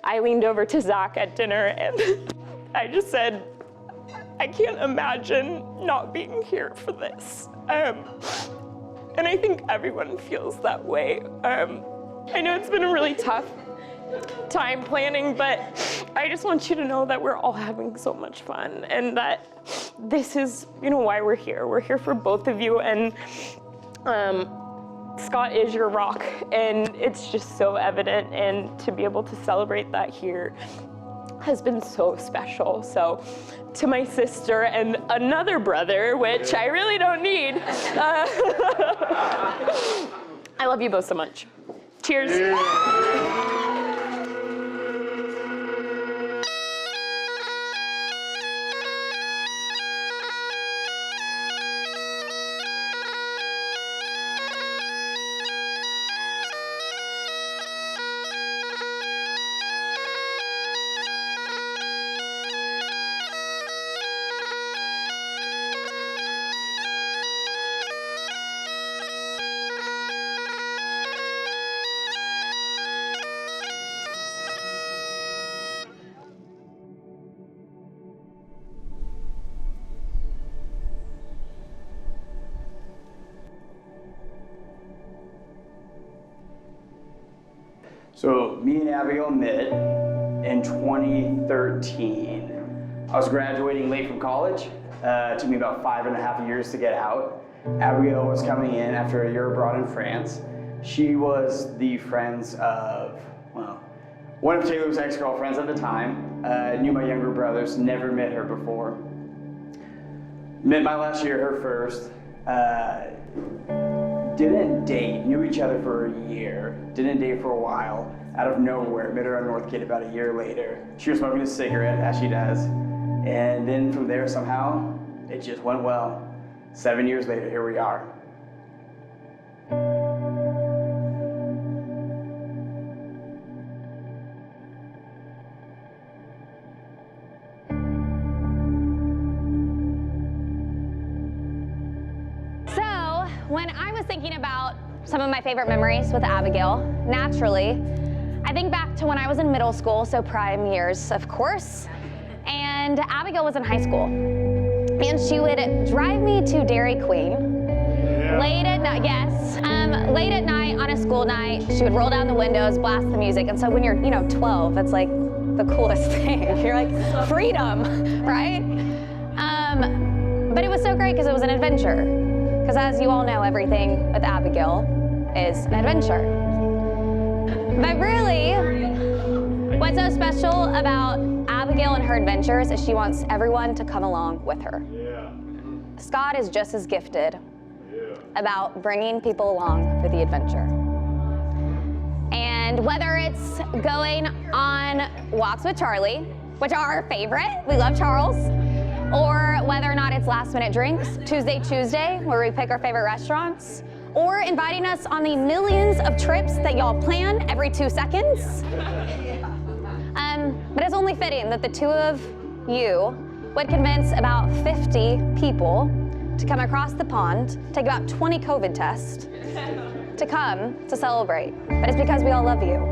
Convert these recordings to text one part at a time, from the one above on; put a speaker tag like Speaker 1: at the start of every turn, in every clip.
Speaker 1: I leaned over to Zach at dinner and I just said, I can't imagine not being here for this. And I think everyone feels that way. I know it's been a really tough time planning, but I just want you to know that we're all having so much fun and that this is, why we're here. We're here for both of you, and Scott is your rock, and it's just so evident, and to be able to celebrate that here has been so special. So to my sister and another brother, which I really don't need, I love you both so much. Cheers. Yeah.
Speaker 2: So me and Abigail met in 2013. I was graduating late from college. It took me about 5.5 years to get out. Abigail was coming in after a year abroad in France. She was the friends of, one of Taylor's ex-girlfriends at the time. Knew my younger brothers, never met her before. Met my last year, her first. Didn't date, knew each other for a year, didn't date for a while, out of nowhere, met her on Northgate about a year later. She was smoking a cigarette, as she does, and then from there somehow, it just went well. 7 years later, here we are.
Speaker 3: When I was thinking about some of my favorite memories with Abigail, naturally, I think back to when I was in middle school, so prime years, of course, and Abigail was in high school. And she would drive me to Dairy Queen late at night, late at night on a school night. She would roll down the windows, blast the music, and so when you're, 12, it's like the coolest thing. You're like, freedom, right? But it was so great because it was an adventure. Because as you all know, everything with Abigail is an adventure. But really, what's so special about Abigail and her adventures is she wants everyone to come along with her. Yeah. Scott is just as gifted about bringing people along for the adventure. And whether it's going on walks with Charlie, which are our favorite, we love Charles, or whether or not it's last minute drinks, Tuesday, where we pick our favorite restaurants, or inviting us on the millions of trips that y'all plan every 2 seconds. But it's only fitting that the two of you would convince about 50 people to come across the pond, take about 20 COVID tests, to come to celebrate. But it's because we all love you,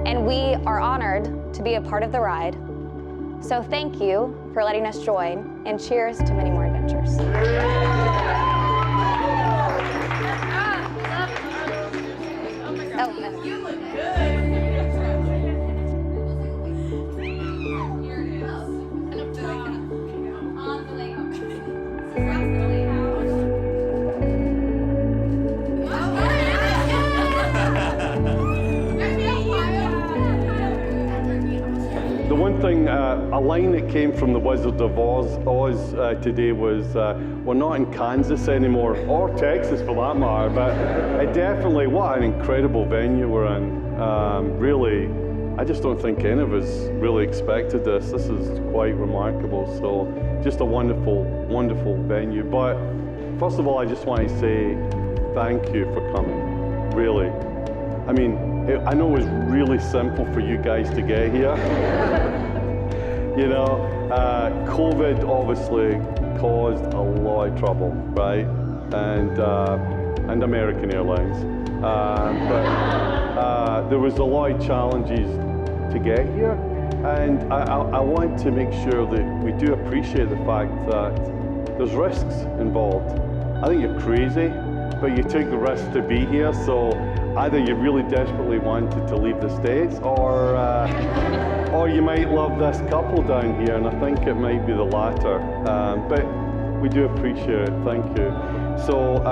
Speaker 3: and we are honored to be a part of the ride. So thank you for letting us join, and cheers to many more adventures. You look good.
Speaker 4: The one thing, a line that came from the Wizard of Oz today was, we're not in Kansas anymore, or Texas for that matter, but it definitely, what an incredible venue we're in. Really, I just don't think any of us really expected this. This is quite remarkable, so just a wonderful, wonderful venue. But first of all, I just want to say thank you for coming, really. I mean, I know it was really simple for you guys to get here. COVID obviously caused a lot of trouble, right? And American Airlines. But there was a lot of challenges to get here. And I want to make sure that we do appreciate the fact that there's risks involved. I think you're crazy, but you took the risk to be here, so either you really desperately wanted to leave the States, or you might love this couple down here, and I think it might be the latter. But we do appreciate it, thank you. So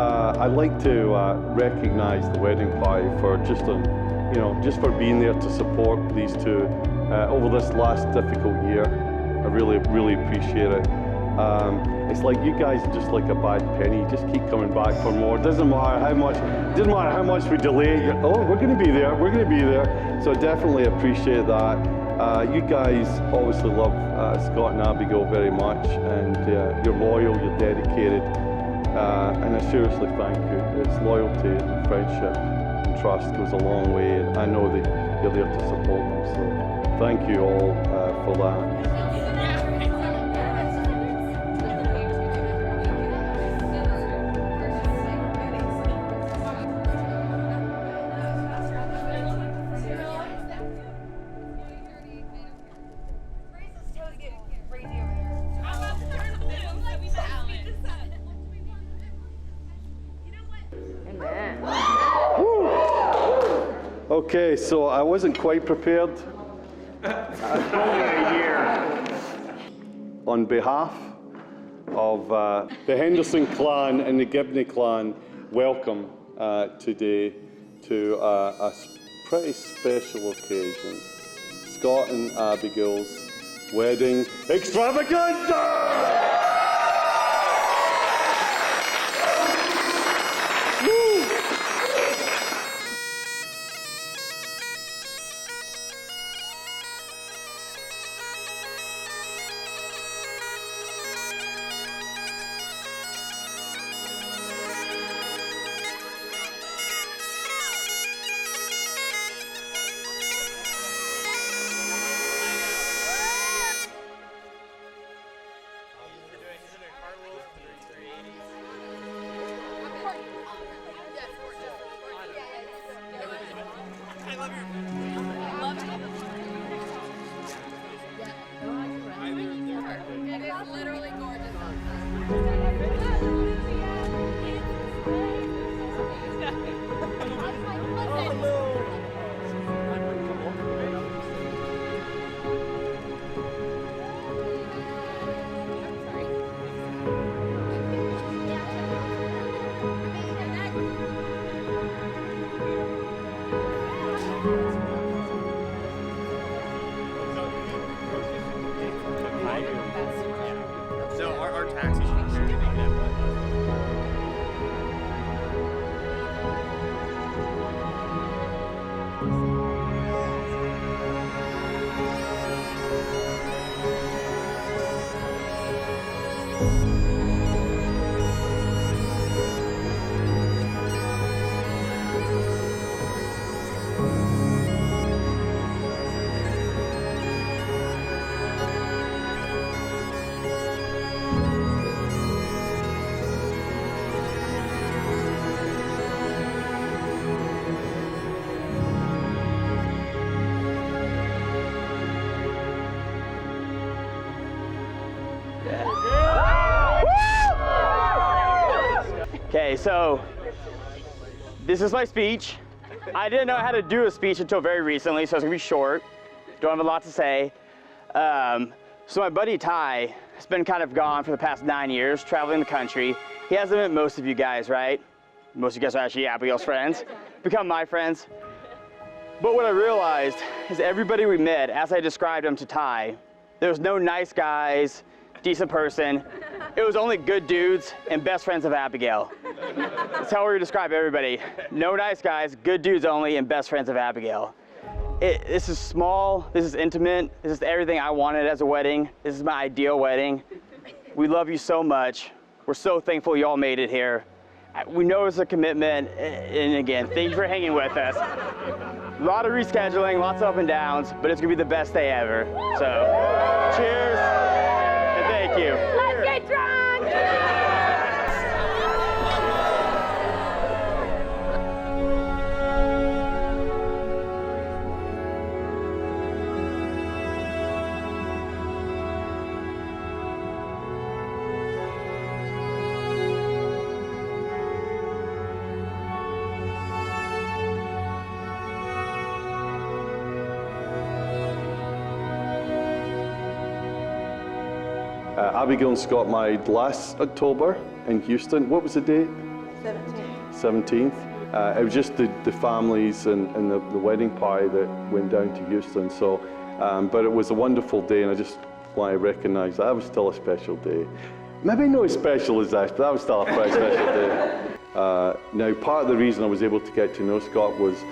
Speaker 4: I'd like to recognize the wedding party for just for being there to support these two over this last difficult year. I really, really appreciate it. It's like you guys are just like a bad penny. You just keep coming back for more. Doesn't matter how much we delay it. Oh, we're going to be there. We're going to be there. So I definitely appreciate that. You guys obviously love Scott and Abigail very much, and you're loyal, you're dedicated, and I seriously thank you. It's loyalty and friendship and trust goes a long way, and I know that you're there to support them. So thank you all for that. Okay, so I wasn't quite prepared. On behalf of the Henderson clan and the Gibney clan, welcome today to a pretty special occasion. Scott and Abigail's wedding extravaganza!
Speaker 2: Okay, so this is my speech. I didn't know how to do a speech until very recently, so it's gonna be short. Don't have a lot to say. So my buddy Ty has been kind of gone for the past 9 years, traveling the country. He hasn't met most of you guys, right? Most of you guys are actually Abigail's friends, become my friends. But what I realized is everybody we met, as I described them to Ty, there was no nice guys, decent person. It was only good dudes and best friends of Abigail. That's how we describe everybody. No nice guys, good dudes only, and best friends of Abigail. This is small, this is intimate, this is everything I wanted as a wedding. This is my ideal wedding. We love you so much. We're so thankful you all made it here. We know it's a commitment, and again, thank you for hanging with us. A lot of rescheduling, lots of up and downs, but it's gonna be the best day ever. So, cheers, and thank you.
Speaker 3: Let's get drunk!
Speaker 4: Abigail and Scott married last October in Houston. What was the date? 17th. It was just the families and the wedding party that went down to Houston. So, but it was a wonderful day, and I just want to recognize that was still a special day. Maybe not as special as that, but that was still a very special day. Now, part of the reason I was able to get to know Scott was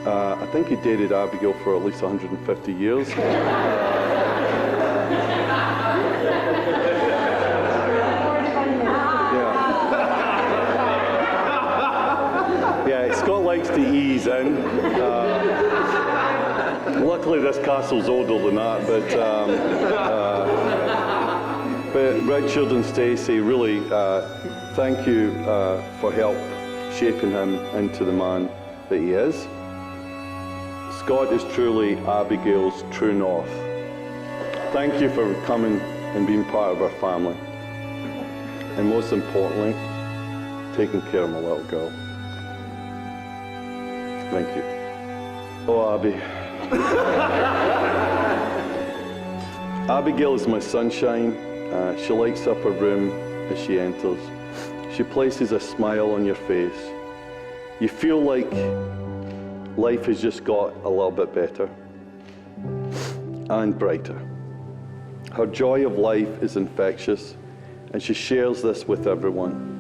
Speaker 4: I think he dated Abigail for at least 150 years. Yeah, Scott likes to ease in. Luckily, this castle's older than that, but Richard and Stacey, really, thank you for help shaping him into the man that he is. Scott is truly Abigail's true north. Thank you for coming and being part of our family. And most importantly, taking care of my little girl. Thank you. Oh, Abby. Abigail is my sunshine. She lights up her room as she enters. She places a smile on your face. You feel like life has just got a little bit better and brighter. Her joy of life is infectious, and she shares this with everyone.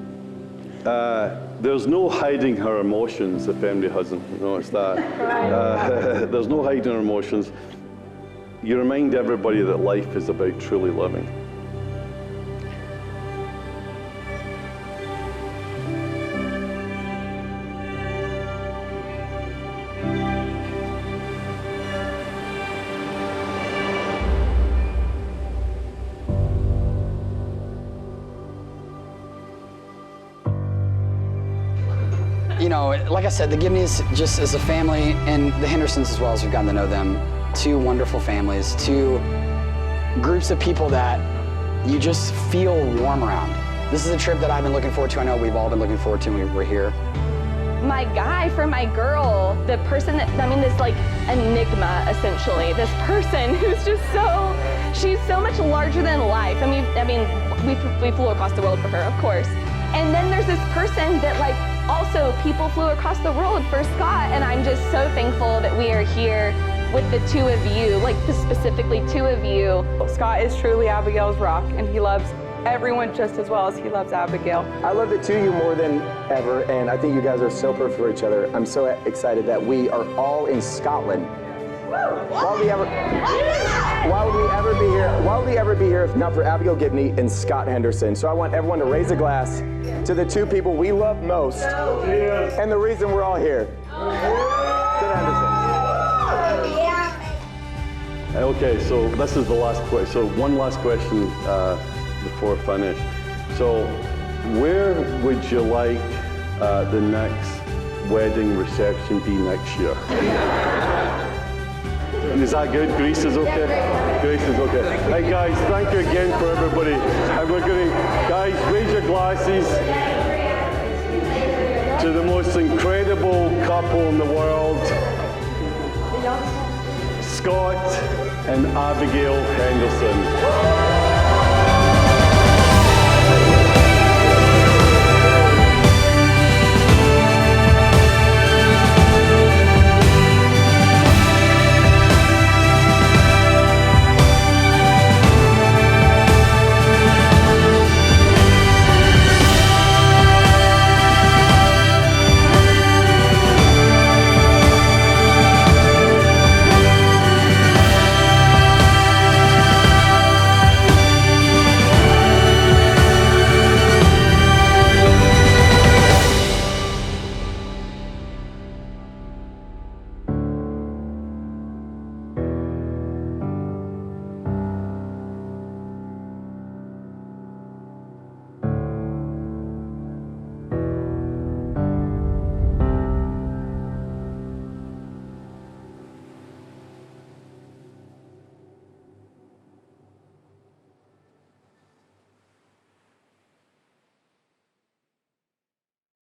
Speaker 4: There's no hiding her emotions, if anybody hasn't noticed that. There's no hiding her emotions. You remind everybody that life is about truly living.
Speaker 5: You know, like I said, the Gibneys, just as a family, and the Hendersons as well, as we've gotten to know them, two wonderful families, two groups of people that you just feel warm around. This is a trip that I've been looking forward to. I know we've all been looking forward to when we're here.
Speaker 6: My guy for my girl, the person that, I mean, this like enigma, essentially. This person who's just so, she's so much larger than life. I mean, we flew across the world for her, of course. And then there's this person that like, also people flew across the world for Scott, and I'm just so thankful that we are here with the two of you, like specifically two of you.
Speaker 7: Scott is truly Abigail's rock, and he loves everyone just as well as he loves Abigail.
Speaker 8: I love the two of you more than ever, and I think you guys are so perfect for each other. I'm so excited that we are all in Scotland. Why would we ever be here if not for Abigail Gibney and Scott Henderson? So I want everyone to raise a glass to the two people we love most, and the reason we're all here. To the Hendersons.
Speaker 4: Okay, so this is the last question. So one last question before I finish. So where would you like the next wedding reception be next year? Is that good? Greece is okay? Greece is okay. Hey guys, thank you again for everybody. And we're going to, guys, raise your glasses to the most incredible couple in the world, Scott and Abigail Henderson.